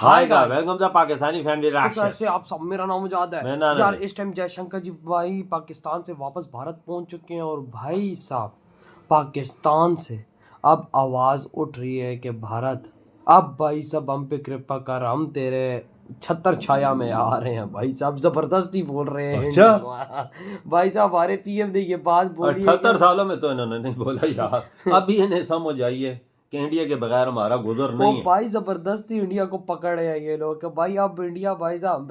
Hi guys, welcome to Pakistani family reaction. कैसे आप सब? मेरा नाम मुजाद है यार। इस टाइम जयशंकर जी भाई पाकिस्तान से वापस भारत पहुंच चुके हैं और भाई साहब पाकिस्तान से अब आवाज़ उठ रही है कि भारत अब भाई साहब हम पे कृपा कर, हम तेरे छत्र छाया में आ रहे हैं। भाई साहब जबरदस्ती बोल रहे हैं। अच्छा भाई साहब हमारे पीएम ने ये बात बोली 78 सालों में तो इन्होंने नहीं बोला यार। अभी इन्हें समझ आई है कि इंडिया के बगैर हमारा गुजर नहीं है। भाई जबरदस्ती इंडिया को पकड़े हैं ये लोग कि भाई अब इंडिया भाई साहब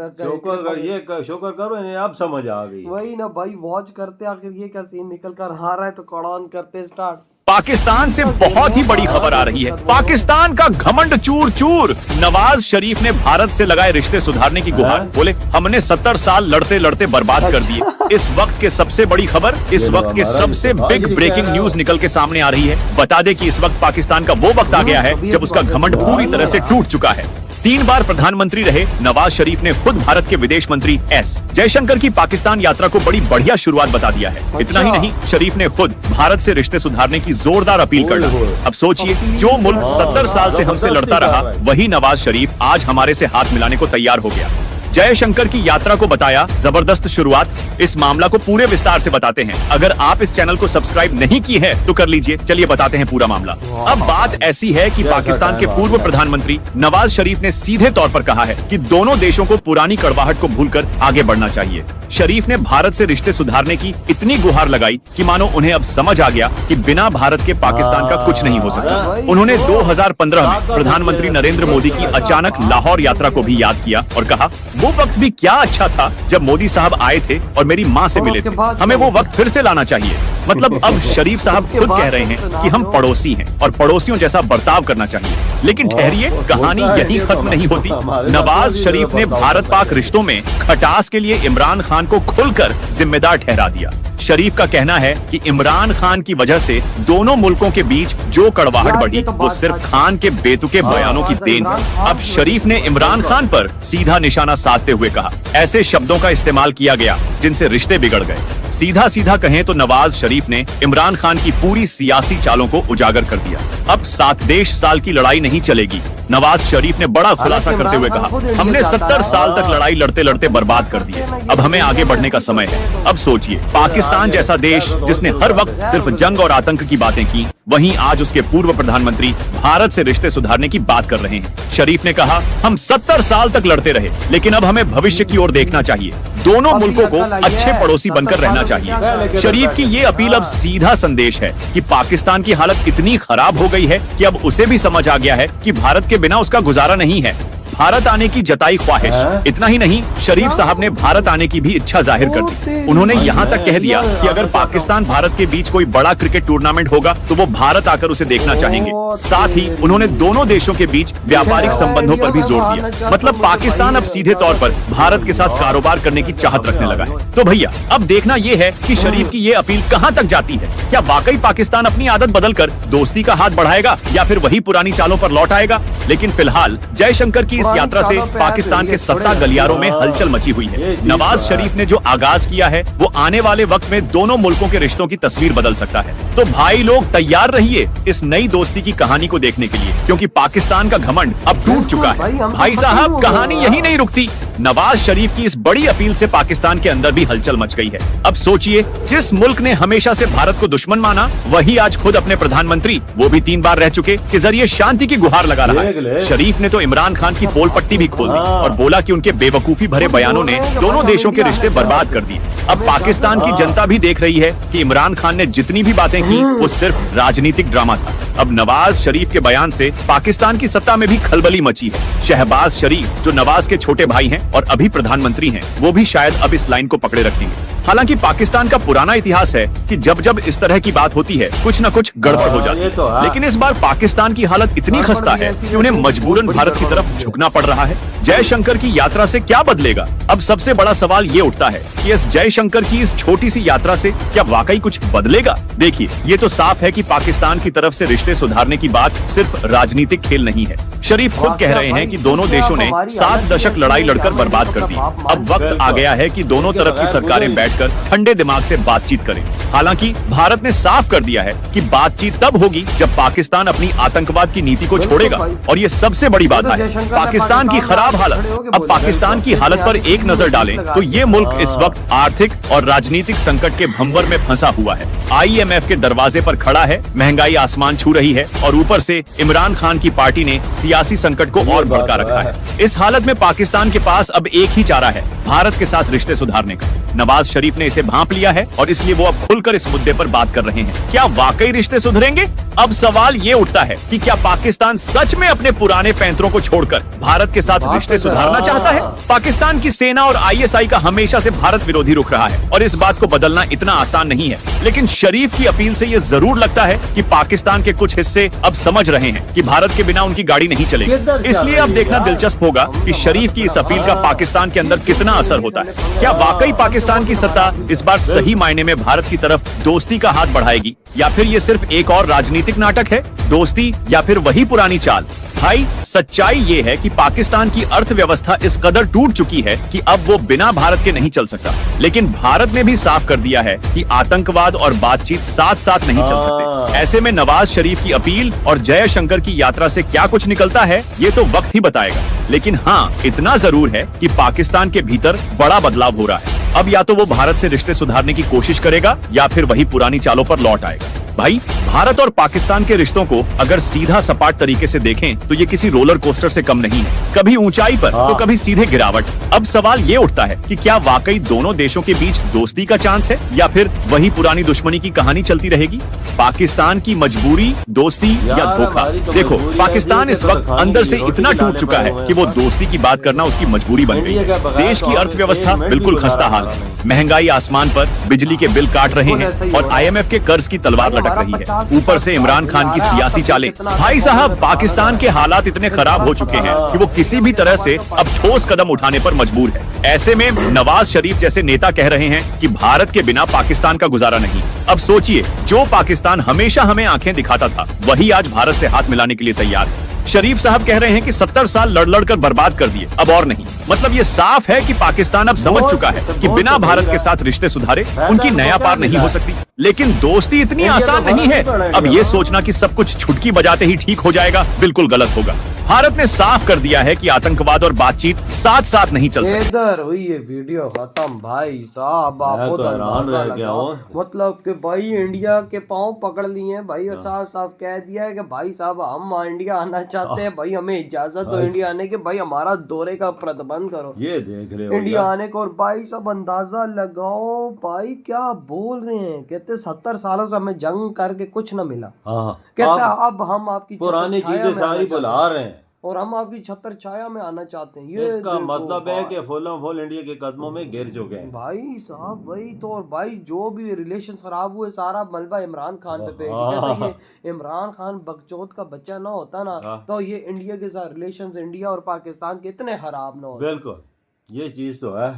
शुक्र करो इन्हें अब समझ आ गई। वही ना भाई, वॉच करते आखिर ये क्या सीन निकल कर आ रहा है तो कौन करते स्टार्ट। पाकिस्तान से बहुत ही बड़ी खबर आ रही है। पाकिस्तान का घमंड चूर चूर। नवाज शरीफ ने भारत से लगाए रिश्ते सुधारने की गुहार। बोले हमने 70 साल लड़ते लड़ते बर्बाद कर दिए। इस वक्त के सबसे बड़ी खबर, इस वक्त के सबसे बिग ब्रेकिंग न्यूज निकल के सामने आ रही है। बता दें कि इस वक्त पाकिस्तान का वो वक्त आ गया है जब उसका घमंड पूरी तरह से टूट चुका है। 3 बार प्रधानमंत्री रहे नवाज शरीफ ने खुद भारत के विदेश मंत्री एस जयशंकर की पाकिस्तान यात्रा को बड़ी बढ़िया शुरुआत बता दिया है। इतना ही नहीं, शरीफ ने खुद भारत से रिश्ते सुधारने की जोरदार अपील कर डाली। अब सोचिए, जो मुल्क 70 साल से हमसे लड़ता रहा, वही नवाज शरीफ आज हमारे से हाथ मिलाने को तैयार हो गया। जयशंकर की यात्रा को बताया जबरदस्त शुरुआत। इस मामला को पूरे विस्तार से बताते हैं। अगर आप इस चैनल को सब्सक्राइब नहीं किए हैं तो कर लीजिए। चलिए बताते हैं पूरा मामला। अब बात ऐसी है कि पाकिस्तान के पूर्व प्रधानमंत्री नवाज शरीफ ने सीधे तौर पर कहा है कि दोनों देशों को पुरानी कड़वाहट को भूलकर आगे बढ़ना चाहिए। शरीफ ने भारत से रिश्ते सुधारने की इतनी गुहार लगाई कि मानो उन्हें अब समझ आ गया कि बिना भारत के पाकिस्तान का कुछ नहीं हो सकता। उन्होंने 2015 में प्रधानमंत्री नरेंद्र मोदी की अचानक लाहौर यात्रा को भी याद किया और कहा वो वक्त भी क्या अच्छा था जब मोदी साहब आए थे और मेरी माँ से मिले थे। हमें वो वक्त फिर से लाना चाहिए। मतलब अब शरीफ साहब खुद कह रहे हैं कि हम पड़ोसी हैं और पड़ोसियों जैसा बर्ताव करना चाहिए। लेकिन ठहरिए, कहानी यही खत्म नहीं होती। नवाज शरीफ ने भारत पाक रिश्तों में खटास के लिए इमरान खान को खुलकर जिम्मेदार ठहरा दिया। शरीफ का कहना है कि इमरान खान की वजह से दोनों मुल्कों के बीच जो कड़वाहट बढ़ी वो सिर्फ खान के बेतुके बयानों की देन है। अब शरीफ ने इमरान खान पर सीधा निशाना साधते हुए कहा, ऐसे शब्दों का इस्तेमाल किया गया जिनसे रिश्ते बिगड़ गए। सीधा सीधा कहें तो नवाज शरीफ ने इमरान खान की पूरी सियासी चालों को उजागर कर दिया। अब 7 देश साल की लड़ाई नहीं चलेगी। नवाज शरीफ ने बड़ा खुलासा करते हुए कहा, हमने 70 साल तक लड़ाई लड़ते लड़ते बर्बाद कर दिए। अब हमें आगे बढ़ने का समय है। अब सोचिए, पाकिस्तान जैसा देश जिसने हर वक्त सिर्फ जंग और आतंक की बातें की, वहीं आज उसके पूर्व प्रधानमंत्री भारत से रिश्ते सुधारने की बात कर रहे हैं। शरीफ ने कहा, हम 70 साल तक लड़ते रहे, लेकिन अब हमें भविष्य की ओर देखना चाहिए। दोनों मुल्कों को अच्छे पड़ोसी बनकर रहना चाहिए। शरीफ की ये अपील अब सीधा संदेश है कि पाकिस्तान की हालत इतनी खराब हो गई है कि अब उसे भी समझ आ गया है कि भारत के बिना उसका गुजारा नहीं है। भारत आने की जताई ख्वाहिश। इतना ही नहीं, शरीफ साहब ने भारत आने की भी इच्छा जाहिर कर दी। उन्होंने यहाँ तक कह दिया कि अगर पाकिस्तान भारत के बीच कोई बड़ा क्रिकेट टूर्नामेंट होगा तो वो भारत आकर उसे देखना चाहेंगे। साथ ही उन्होंने दोनों देशों के बीच व्यापारिक संबंधों पर भी जोर दिया। मतलब पाकिस्तान अब सीधे तौर पर भारत के साथ कारोबार करने की चाहत रखने लगा है। तो भैया अब देखना ये है कि शरीफ की ये अपील कहाँ तक जाती है। क्या वाकई पाकिस्तान अपनी आदत बदलकर दोस्ती का हाथ बढ़ाएगा या फिर वही पुरानी चालों पर लौट आएगा। लेकिन फिलहाल जयशंकर की इस यात्रा से पाकिस्तान के सत्ता गलियारों में हलचल मची हुई है। नवाज शरीफ ने जो आगाज किया है वो आने वाले वक्त में दोनों मुल्कों के रिश्तों की तस्वीर बदल सकता है। तो भाई लोग तैयार रहिए इस नई दोस्ती की कहानी को देखने के लिए, क्योंकि पाकिस्तान का घमंड अब टूट चुका है। भाई साहब कहानी यही नहीं रुकती। नवाज शरीफ की इस बड़ी अपील से पाकिस्तान के अंदर भी हलचल मच गई है। अब सोचिए, जिस मुल्क ने हमेशा से भारत को दुश्मन माना, वही आज खुद अपने प्रधानमंत्री, वो भी 3 बार रह चुके, के जरिए शांति की गुहार लगा रहा है। शरीफ ने तो इमरान खान की पोल पट्टी भी खोल दी और बोला कि उनके बेवकूफी भरे बयानों ने दोनों देशों के रिश्ते बर्बाद कर दिए। अब पाकिस्तान की जनता भी देख रही है कि इमरान खान ने जितनी भी बातें की वो सिर्फ राजनीतिक ड्रामा था। अब नवाज शरीफ के बयान से पाकिस्तान की सत्ता में भी खलबली मची है। शहबाज शरीफ जो नवाज के छोटे भाई हैं और अभी प्रधानमंत्री हैं, वो भी शायद अब इस लाइन को पकड़े रखेंगे। हालांकि पाकिस्तान का पुराना इतिहास है कि जब जब इस तरह की बात होती है कुछ न कुछ गड़बड़ हो जाती है। लेकिन इस बार पाकिस्तान की हालत इतनी खस्ता है कि उन्हें मजबूरन भारत की तरफ झुकना पड़ रहा है। जयशंकर की यात्रा से क्या बदलेगा? अब सबसे बड़ा सवाल ये उठता है कि इस जयशंकर की इस छोटी सी यात्रा से क्या वाकई कुछ बदलेगा? देखिए, ये तो साफ है कि पाकिस्तान की तरफ से रिश्ते सुधारने की बात सिर्फ राजनीतिक खेल नहीं है, शरीफ खुद कह रहे हैं कि दोनों देशों ने 7 दशक लड़ाई लड़कर बर्बाद कर दी। अब वक्त आ गया है कि दोनों तरफ की सरकारें बैठकर ठंडे दिमाग से बातचीत करें। हालांकि भारत ने साफ कर दिया है कि बातचीत तब होगी जब पाकिस्तान अपनी आतंकवाद की नीति को छोड़ेगा। और ये सबसे बड़ी बात है, पाकिस्तान की खराब हालत। अब पाकिस्तान की हालत पर एक नजर डालें तो ये मुल्क इस वक्त आर्थिक और राजनीतिक संकट के भंवर में फंसा हुआ है। IMF के दरवाजे पर खड़ा है, महंगाई आसमान छू रही है और ऊपर से इमरान खान की पार्टी ने सियासी संकट को और भड़का रखा है। इस हालत में पाकिस्तान के पास अब एक ही चारा है, भारत के साथ रिश्ते सुधारने का। नवाज शरीफ ने इसे भांप लिया है और इसलिए वो अब खुलकर इस मुद्दे पर बात कर रहे हैं। क्या वाकई रिश्ते सुधरेंगे? अब सवाल ये उठता है कि क्या पाकिस्तान सच में अपने पुराने पैंतरों को छोड़कर भारत के साथ रिश्ते सुधारना चाहता है? पाकिस्तान की सेना और ISI का हमेशा से भारत विरोधी रुख रहा है और इस बात को बदलना इतना आसान नहीं है। लेकिन शरीफ की अपील से ये जरूर लगता है कि पाकिस्तान के कुछ हिस्से अब समझ रहे हैं कि भारत के बिना उनकी गाड़ी नहीं चलेगी। इसलिए अब देखना दिलचस्प होगा कि शरीफ की इस अपील का पाकिस्तान के अंदर कितना असर होता है। क्या वाकई पाकिस्तान की सत्ता इस बार सही मायने में भारत की तरफ दोस्ती का हाथ बढ़ाएगी, या फिर ये सिर्फ एक और राजनीतिक नाटक है? दोस्ती या फिर वही पुरानी चाल? भाई, सच्चाई ये है कि पाकिस्तान की अर्थव्यवस्था इस कदर टूट चुकी है कि अब वो बिना भारत के नहीं चल सकता। लेकिन भारत ने भी साफ कर दिया है कि आतंकवाद और बातचीत साथ साथ नहीं चल सकते। ऐसे में नवाज शरीफ की अपील और जयशंकर की यात्रा से क्या कुछ निकलता है, ये तो वक्त ही बताएगा। लेकिन हाँ, इतना जरूर है कि पाकिस्तान के भीतर बड़ा बदलाव हो रहा है। अब या तो वो भारत से रिश्ते सुधारने की कोशिश करेगा या फिर वही पुरानी चालों पर लौट आएगा। भाई, भारत और पाकिस्तान के रिश्तों को अगर सीधा सपाट तरीके से देखें तो ये किसी रोलर कोस्टर से कम नहीं है, कभी ऊंचाई पर तो कभी सीधे गिरावट। अब सवाल ये उठता है कि क्या वाकई दोनों देशों के बीच दोस्ती का चांस है या फिर वही पुरानी दुश्मनी की कहानी चलती रहेगी? पाकिस्तान की मजबूरी, दोस्ती या धोखा? देखो, पाकिस्तान इस वक्त अंदर से इतना टूट चुका है कि वो दोस्ती की बात करना उसकी मजबूरी बन गई है। देश की अर्थव्यवस्था बिल्कुल खस्ता हाल है, महंगाई आसमान पर, बिजली के बिल काट रहे हैं और IMF के कर्ज की तलवार लटक रही है। ऊपर से इमरान खान की सियासी चालें। भाई साहब, पाकिस्तान के हालात इतने खराब हो चुके हैं कि वो किसी भी तरह से अब ठोस कदम उठाने पर मजबूर है। ऐसे में नवाज शरीफ जैसे नेता कह रहे हैं कि भारत के बिना पाकिस्तान का गुजारा नहीं। अब सोचिए, जो पाकिस्तान हमेशा हमें आंखें दिखाता था, वही आज भारत से हाथ मिलाने के लिए तैयार है। शरीफ साहब कह रहे हैं कि 70 साल लड़ लड़ कर बर्बाद कर दिए, अब और नहीं। मतलब ये साफ है कि पाकिस्तान अब समझ चुका है कि बिना भारत के साथ रिश्ते सुधारे उनकी नया पार नहीं हो सकती। लेकिन दोस्ती इतनी आसान नहीं है। अब ये सोचना कि सब कुछ छुटकी बजाते ही ठीक हो जाएगा, बिल्कुल गलत होगा। भारत ने साफ कर दिया है कि आतंकवाद और बातचीत साथ साथ नहीं चल सकती। इधर हुई ये वीडियो खत्म। भाई साहब, आपको तो हैरान रह गया हूं। मतलब कि भाई इंडिया के पांव पकड़ लिए हैं भाई, और साफ साफ कह दिया है कि भाई साहब, हम इंडिया आना चाहते हैं भाई, हमें इजाजत दो इंडिया आने के। भाई, हमारा दौरे का प्रतिबंध करो, ये देख रहे हो इंडिया आने को। और भाई साहब, अंदाजा लगाओ भाई क्या बोल रहे हैं। कहते 70 सालों से हमें जंग करके कुछ न मिला। कहते अब हम आपकी पुरानी चीजें सारी भुला रहे हैं और हम आपकी छत्र छाया में आना चाहते हैं। ये इसका मतलब है कि फुल इंडिया के कदमों में गिर चुके हैं भाई साहब। वही तो। और भाई, जो भी रिलेशन खराब हुए, सारा मलबा इमरान खान पे फेंक। ये इमरान खान बकचोद का बच्चा ना होता ना, तो ये इंडिया के साथ रिलेशन इंडिया और पाकिस्तान के इतने खराब ना होते। बिल्कुल, ये चीज तो है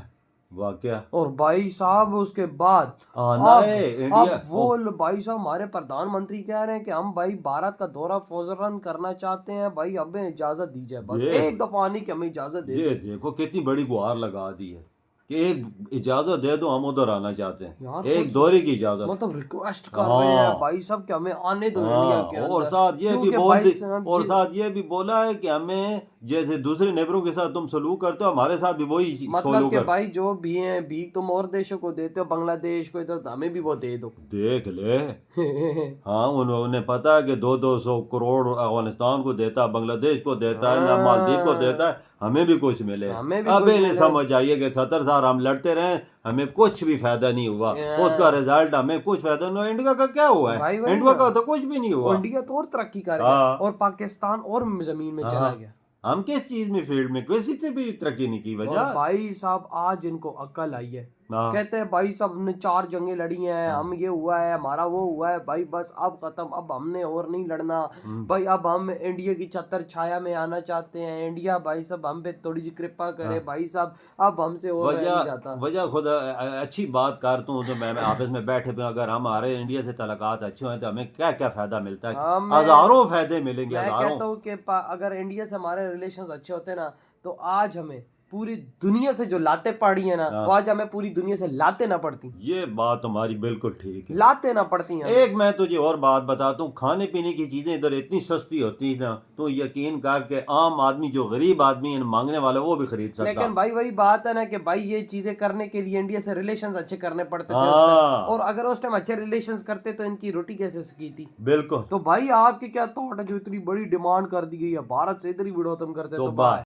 वाकया। और भाई साहब, उसके बाद अब वो भाई साहब हमारे प्रधानमंत्री कह रहे हैं कि हम भाई भारत का दौरा फौरन करना चाहते हैं। भाई, हमें इजाजत दी जाए, बस एक दफा नहीं कि हमें इजाजत दे। ये देखो कितनी बड़ी गुहार लगा दी है कि एक इजाजत दे दो, हम उधर आना चाहते हैं, एक दौरे की इजाजत। मतलब रिक्वेस्ट कर रहे हैं भाई साहब कि हमें आने दो इंडिया के अंदर। और साथ ये भी बोला है कि हमें जैसे दूसरे नेबरों के साथ तुम सलूक करते हो, हमारे साथ भी वही मतलब कि भाई जो भी है भीख तुम और देशों को देते हो, बांग्लादेश को, इधर हमें भी वो दे दो। देख ले हाँ, उन्होंने पता है कि 200 करोड़ अफगानिस्तान को देता है, बांग्लादेश को देता है, मालदीव को देता है, हमें भी कुछ मिले। अब इन्हें समझ आइए कि 70 साल हम लड़ते रहे, हमें कुछ भी फायदा नहीं हुआ, उसका रिजल्ट हमें कुछ फायदा नहीं हुआ। इंडिया का क्या हुआ है? इंडिया का तो कुछ भी नहीं हुआ। इंडिया तो और तरक्की कर गया और पाकिस्तान और जमीन में चला गया। हम किस चीज में फील्ड में किसी से भी तरक्की नहीं की वजह। भाई साहब, आज इनको अक्ल आई है, हाँ। कहते हैं भाई सब हमने 4 जंगें लड़ी हैं, हम ये हुआ है, हमारा वो हुआ है, भाई बस अब खत्म, अब हमने और नहीं लड़ना भाई, अब हम इंडिया की छत्र छाया में आना चाहते हैं, इंडिया भाई सब हम पे थोड़ी सी कृपा करे भाई साहब, अब हमसे और रह नहीं जाता। वजह खुद अच्छी बात करता हूँ तो मैं आपस में बैठे पे अगर हमारे इंडिया से तलकात अच्छे हैं तो हमें क्या क्या फायदा मिलता है, हजारों फायदे मिलेंगे। मैं हजारों कहता हूँ कि अगर इंडिया से हमारे रिलेशंस अच्छे होते ना तो आज हमें पूरी दुनिया से जो लाते पड़ी है ना, वो आज हमें पूरी दुनिया से लाते ना पड़ती। ये बात तुम्हारी बिल्कुल ठीक है, लाते ना पड़ती हैं। एक मैं तुझे और बात बताता हूँ, खाने पीने की चीजें इधर इतनी सस्ती होती है ना, तो यकीन कर के आम आदमी जो गरीब आदमी है मांगने वाला वो भी खरीद सकता। लेकिन भाई वही बात है ना कि भाई ये चीजें करने के लिए इंडिया से रिलेशंस अच्छे करने पड़ते थे उस टाइम, और अगर उस टाइम अच्छे रिलेशंस करते तो इनकी रोटी कैसे सकी थी। बिल्कुल। तो भाई आपकी क्या थॉट है जो इतनी बड़ी डिमांड कर दी गई है भारत से इधर ही विडोतम करते तो बाय।